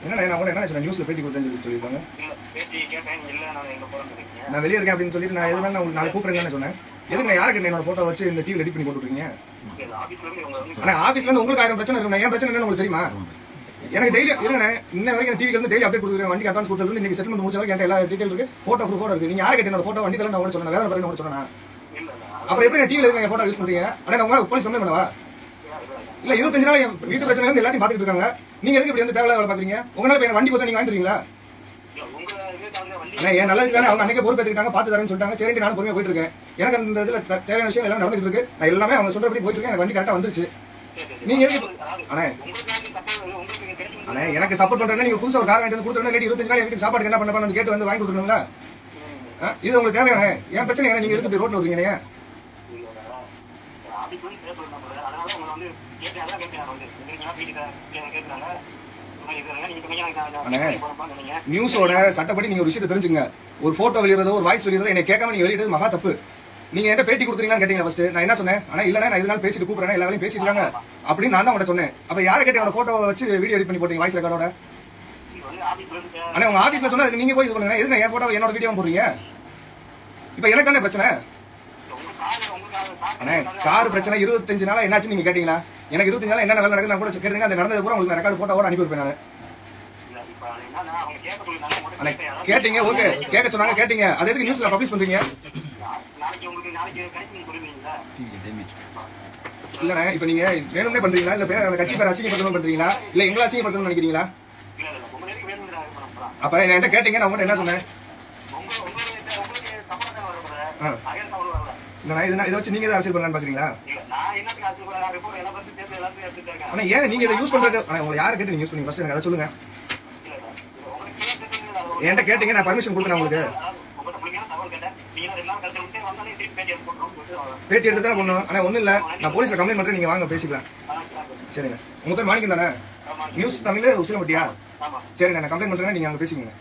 என்ன நான் கூட என்ன சொன்னேன் நியூஸ்ல பேட்டி கொடுத்தேன்னு சொல்லியிருக்காங்க. நான் வெளியே இருக்கேன் அப்படின்னு சொல்லிட்டு நான் எதுனா உங்களுக்கு நாளைக்கு கூப்பிடுறேன்னு சொன்னேன். எதுக்கு நான் யாருக்கு என்னோட போட்டோ வச்சு இந்த டிவில எடிட் பண்ணி போட்டுருக்கீங்க? ஆனா ஆபீஸ்ல இருந்து உங்களுக்கு 1000 பிரச்சனை இருக்கும். ஏன் பிரச்சனை என்னன்னு உங்களுக்கு தெரியுமா? எனக்கு டெய்லி இல்லைண்ணே இன்ன வரைக்கும் டிவில இருந்து டெய்லி அப்டேட் கொடுக்குறேன். வண்டிக்கு அட்வான்ஸ் கொடுத்தது இன்னைக்கு செட்டில்மெண்ட் முடிச்ச வரைக்கும் எல்லா டீடைல் இருக்கு. போட்டோ இருக்கு. நீங்க யாருக்கு என்னோட போட்டோ வண்டி தரேன் நான் சொன்னேன். வேற பிறகு நான் சொன்னேன். அப்புறம் எப்படி டிவில இருக்க போட்டோ யூஸ் பண்றீங்க? ஆனா நான் உங்களுக்கு போலீஸ் கம்ப்ளைண்ட் பண்ணவா? இல்ல 25 நாள் வீட்டு பிரச்சனை இருந்து எல்லாத்தையும் பாத்துட்டு இருக்காங்க. நீங்க எதுக்கு இப்படி வந்து தேவையில்ல வேலை பாக்குறீங்க? உங்களால வண்டி போச்சு நீங்க வாங்கிடுறீங்களா? ஆனா ஏன் நல்லதுக்கு தானே அவங்க அன்னைக்கு பொறுப்பேற்றுக்கிட்டாங்க, பாத்து தரேன்னு சொல்லிட்டாங்க. சரி நானும் பொறுமையா போயிட்டு இருக்கேன். எனக்கு அந்த இதுல தேவையான விஷயம் எல்லாம் நடந்துட்டு இருக்கு. நான் எல்லாமே அவங்க சொல்றபடி போயிட்டு இருக்கேன். எனக்கு வண்டி கரெக்டா வந்துருச்சு. நீங்க அண்ணே எனக்கு சப்போர்ட் பண்றேன்னா நீங்க புதுசா ஒரு கார் வாங்கிட்டு வந்து கொடுத்துருந்தா 25 நாள் வீட்டுக்கு சாப்பாடு என்ன பண்ண கேட்டு வந்து வாங்கி கொடுத்துருங்களா? இது உங்களுக்கு தேவையான என் பிரச்சனை என்ன? நீங்க எடுத்து ரோட்ல வருவீங்க. நியூஸோட சட்டப்படி நீங்க ஒரு விஷயத்தை தெரிஞ்சுங்க. ஒரு போட்டோ வெளியிறதோ ஒரு வாய்ஸ் வெளியிறதோ என்ன கேட்காம நீங்க வெளியிடுறது மகா தப்பு. நீங்க என்ன பேட்டி கொடுக்குறீங்கன்னு கேட்டீங்க ஃபர்ஸ்ட். நான் என்ன சொன்னேன்? ஆனா இல்ல நான் இதனால பேசிட்டு கூப்பிடுறேன், எல்லா வேலையும் பேசிட்டு இருக்காங்க அப்படின்னு நான் தான் உங்கள்ட்ட சொன்னேன். அப்ப யாரை கேட்டீங்க போட்டோ வச்சு வீடியோ எடிட் பண்ணி போட்டீங்க வாய்ஸ் ரெக்கார்டோட? ஆனா உங்க ஆபீஸ்ல சொன்னா நீங்க போய் இது பண்ணுங்க. எதுக்கு என் போட்டோ என்னோட வீடியோ போடுறீங்க? இப்ப எனக்கு தானே பிரச்சனை. அண்ணே கார் பிரச்சனை 25 நாளா என்னாச்சு நீங்க கேட்டீங்களா? எனக்கு 25 நாளா என்ன வேலை நடக்குது நான் கூட கேட்டீங்க. அந்த நடந்தது பூரா உங்களுக்கு ரெக்கார்டு போட்டோவோட அனுப்பி வைப்பேன் நான். கேட்டீங்க ஓகே கேட்க சொன்னாங்க கேட்டீங்க. அது எதுக்கு நியூஸ்ல பப்ளிஷ் பண்றீங்க? இல்லண்ணே இப்ப நீங்க வேணும்னே பண்றீங்களா? இல்ல கட்சி பேர் அசிங்கப்படுத்தணும் பண்றீங்களா? இல்ல எங்களை அசிங்கப்படுத்தணும்னு நினைக்கிறீங்களா? அப்ப என்ன கேட்டீங்க நான் உங்கள்ட்ட என்ன சொன்னேன்? இதை வச்சு நீங்க அரசியல் பண்ணலான்னு பாக்குறீங்களா? ஆனா ஏன் நீங்க இதை யூஸ் பண்றது? உங்களை யாரை கேட்டு நீங்க யூஸ் பண்ணீங்க? ஃபர்ஸ்ட் எனக்கு அதை சொல்லுங்க. என்கிட்ட கேட்டீங்க நான் பர்மிஷன் கொடுக்குறேன் உங்களுக்கு. பேட்டி எடுத்து தான் பண்ணும். ஆனா ஒண்ணும் இல்ல நான் போலீஸ்ல கம்ப்ளைண்ட் பண்றேன். நீங்க வாங்க பேசிக்கலாம். சரிங்க உங்க பேர் மாணிக்கம் தானே? நியூஸ் தமிழ் உசிலம்பட்டியா? சரிங்க நான் கம்ப்ளைண்ட் பண்றேன். நீங்க அங்க பேசிக்கங்க.